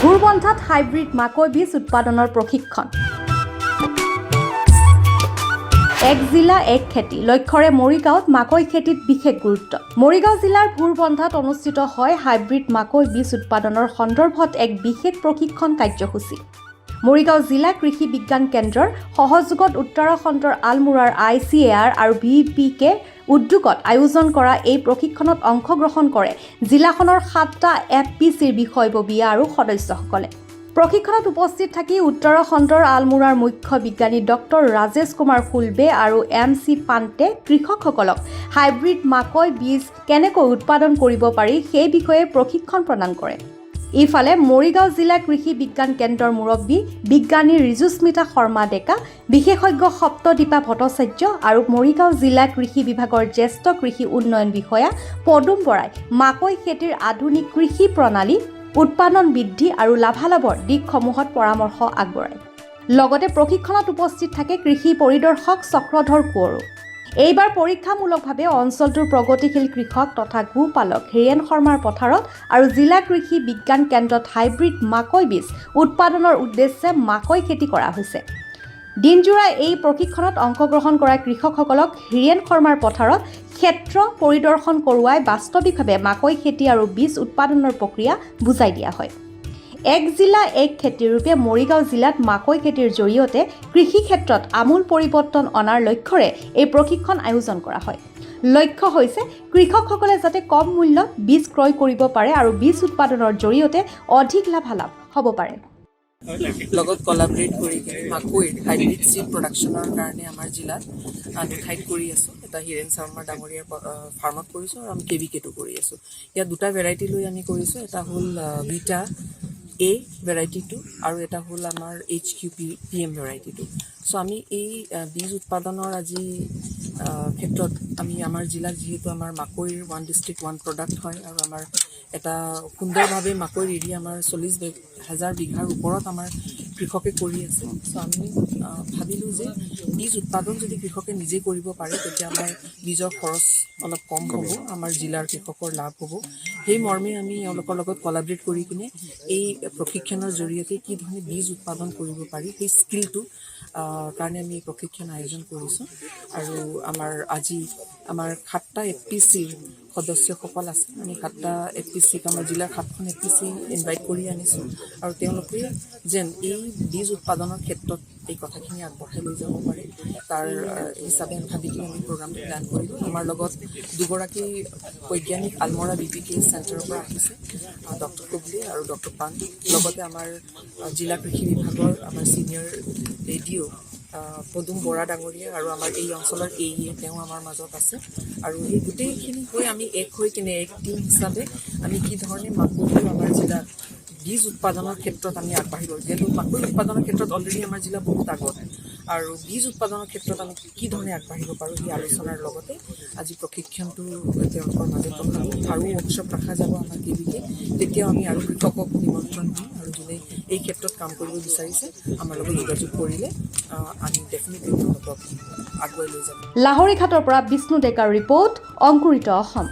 ভুৰবন্ধাত hybrid মাকৈ বীজ উৎপাদনৰ প্ৰশিক্ষণ। এক জিলা এক খেতি লক্ষ্যৰে মৰিগাঁৱত মাকৈ খেতিত বিশেষ গুৰুত্ব। মৰিগাঁও জিলাৰ ভুৰবন্ধাত অনুষ্ঠিত হয় হাইব্ৰিড মাকৈ বীজ উৎপাদনৰ সন্দৰ্ভত এক বিশেষ প্ৰশিক্ষণ কাৰ্যসূচী। মৰিগাঁও জিলা কৃষি বিজ্ঞান কেন্দ্ৰৰ সহযোগত উত্তৰাখণ্ডৰ আলমোড়াৰ ICAR আৰু VPK উদ্যোগত আয়োজন কৰা এই প্ৰশিক্ষণত অংশগ্ৰহণ কৰে জিলাখনৰ 7টা FPCৰ বিষয়ববীয়া আৰু সদস্যসকলে। প্ৰশিক্ষণত উপস্থিত থাকি উত্তৰাখণ্ডৰ আলমোড়াৰ মুখ্য বিজ্ঞানী ডক্টৰ ৰাজেশ কুমাৰ ফুলবে আৰু MC পান্তে কৃষকসকলক হাইব্ৰিড মাকৈ বীজ কেনেকৈ উৎপাদন কৰিব পাৰি সেই বিষয়ে প্ৰশিক্ষণ প্ৰদান কৰে। ইফালে মৰিগাঁও জিলা কৃষি বিজ্ঞান কেন্দ্ৰৰ মুৰব্বী বিজ্ঞানী ৰিজুস্মিতা শৰ্মা ডেকা, বিশেষজ্ঞ সপ্তদীপা ভট্টাচাৰ্য আৰু মৰিগাঁও জিলা কৃষি বিভাগৰ জ্যেষ্ঠ কৃষি উন্নয়ন বিষয়া পদুম বৰাই মাকৈ খেতিৰ আধুনিক কৃষি প্ৰণালী, উৎপাদন বৃদ্ধি আৰু লাভালাভৰ দিশসমূহত পৰামৰ্শ আগবঢ়ায়। লগতে প্ৰশিক্ষণত উপস্থিত থাকে কৃষি পৰিদৰ্শক চক্ৰধৰ কোঁৱৰো। এইবাৰ পৰীক্ষামূলকভাৱে অঞ্চলটোৰ প্ৰগতিশীল কৃষক তথা গোপালক হীৰেন শৰ্মাৰ পথাৰত আৰু জিলা কৃষি বিজ্ঞান কেন্দ্ৰত হাইব্ৰিড মাকৈ বীজ উৎপাদনৰ উদ্দেশ্যে মাকৈ খেতি কৰা হৈছে। দিনজোৰা এই প্ৰশিক্ষণত অংশগ্ৰহণ কৰা কৃষকসকলক হীৰেন শৰ্মাৰ পথাৰত ক্ষেত্ৰ পৰিদৰ্শন কৰোৱাই বাস্তৱিকভাৱে মাকৈ খেতি আৰু বীজ উৎপাদনৰ প্ৰক্ৰিয়া বুজাই দিয়া হয়। এক জিলা এক খেতিৰূপে মৰিগাঁও জিলাত মাকৈ খেতিৰ জৰিয়তে কৃষি ক্ষেত্ৰত আমূল পৰিৱৰ্তন অনাৰ লক্ষ্যৰে এই প্ৰশিক্ষণ আয়োজন কৰা হয়। লক্ষ্য হৈছে কৃষকসকলে যাতে কম মূল্যত বীজ ক্ৰয় কৰিব পাৰে আৰু বীজ উৎপাদনৰ জৰিয়তে অধিক লাভালাভ হ'ব পাৰে। লগত কলাবৰেট কৰি মাকৈৰ হাইব্ৰিড চিড প্ৰডাকশ্যনৰ কাৰণে আমাৰ জিলাত আমি ঠাইত কৰি আছোঁ। এটা হীৰেন শৰ্মা ডাঙৰীয়াৰ ফাৰ্মত কৰিছোঁ আৰু আমি KVK-টো কৰি আছোঁ। ইয়াত দুটা ভেৰাইটি লৈ আমি কৰিছোঁ। এটা হ'ল ভিটা A ভেৰাইটিটো আৰু এটা হ'ল আমাৰ HQPM ভেৰাইটিটো। চ' আমি এই বীজ উৎপাদনৰ আজি ক্ষেত্ৰত আমি আমাৰ জিলাত যিহেতু আমাৰ মাকৈৰ 1 ডিষ্ট্ৰিক্ট 1 প্ৰডাক্ট হয় আৰু আমাৰ এটা সুন্দৰভাৱে মাকৈৰ এৰি আমাৰ 40,000 বিঘাৰ ওপৰত আমাৰ কৃষকে কৰি আছে। চ' আমি ভাবিলোঁ যে বীজ উৎপাদন যদি কৃষকে নিজে কৰিব পাৰে তেতিয়া আমাৰ বীজৰ খৰচ অলপ কম হ'ব, আমাৰ জিলাৰ কৃষকৰ লাভ হ'ব। সেই মৰ্মে আমি এওঁলোকৰ লগত কলাবৰেট কৰি কিনে এই প্ৰশিক্ষণৰ জৰিয়তে কি ধৰণে বীজ উৎপাদন কৰিব পাৰি সেই স্কিলটো কাৰণে আমি এই প্ৰশিক্ষণ আয়োজন কৰিছোঁ। আৰু আজি আমাৰ 7টা FPCৰ সদস্যসকল আছে। আমি 7টা FPCক আমাৰ জিলাৰ 7খন FPC ইনভাইট কৰি আনিছোঁ আৰু তেওঁলোকে যেন এই বীজ উৎপাদনৰ ক্ষেত্ৰত এই কথাখিনি আগবঢ়াই লৈ যাব পাৰে তাৰ হিচাপে ভাবি কিনে আমি প্ৰগ্ৰামটো প্লেন কৰিলোঁ। আমাৰ লগত দুগৰাকী বৈজ্ঞানিক আলমৰা VPK চেণ্টাৰৰ পৰা আহিছে, ডক্টৰ কুবলি আৰু ডক্টৰ পান। লগতে আমাৰ জিলা কৃষি বিভাগৰ আমাৰ ছিনিয়ৰ ADO পদুম বৰা ডাঙৰীয়া আৰু আমাৰ এই অঞ্চলৰ AE তেওঁ আমাৰ মাজত আছে। আৰু এই গোটেইখিনি হৈ আমি এক হৈ কিনে এক টিম হিচাপে আমি কি ধৰণে মাকৈটো আমাৰ জিলাত বীজ উৎপাদনৰ ক্ষেত্ৰত আমি আগবাঢ়িব, যিহেতু মাকৈ উৎপাদনৰ ক্ষেত্ৰত অলৰেডি আমাৰ জিলা বহুত আগত, আৰু বীজ উৎপাদনৰ ক্ষেত্ৰত আমি কি ধৰণে আগবাঢ়িব পাৰোঁ সেই আলোচনাৰ লগতে আজি প্ৰশিক্ষণটো তেওঁলোকৰ মাজত ৰখালোঁ আৰু ৱৰ্কশ্বপ ৰখা যাব আমাৰ KVK। তেতিয়াও আমি আৰু কৃষকক নিমন্ত্ৰণ দিম আৰু যোনে এই ক্ষেত্ৰত কাম কৰিব বিচাৰিছে আমাৰ লগত যোগাযোগ কৰিলে আমি ডেফিনেটলি তেওঁলোকক আগুৱাই লৈ যাম। লাহৰীঘাটৰ পৰা বিষ্ণু ডেকাৰ ৰিপৰ্ট, অংকুৰিত অসম।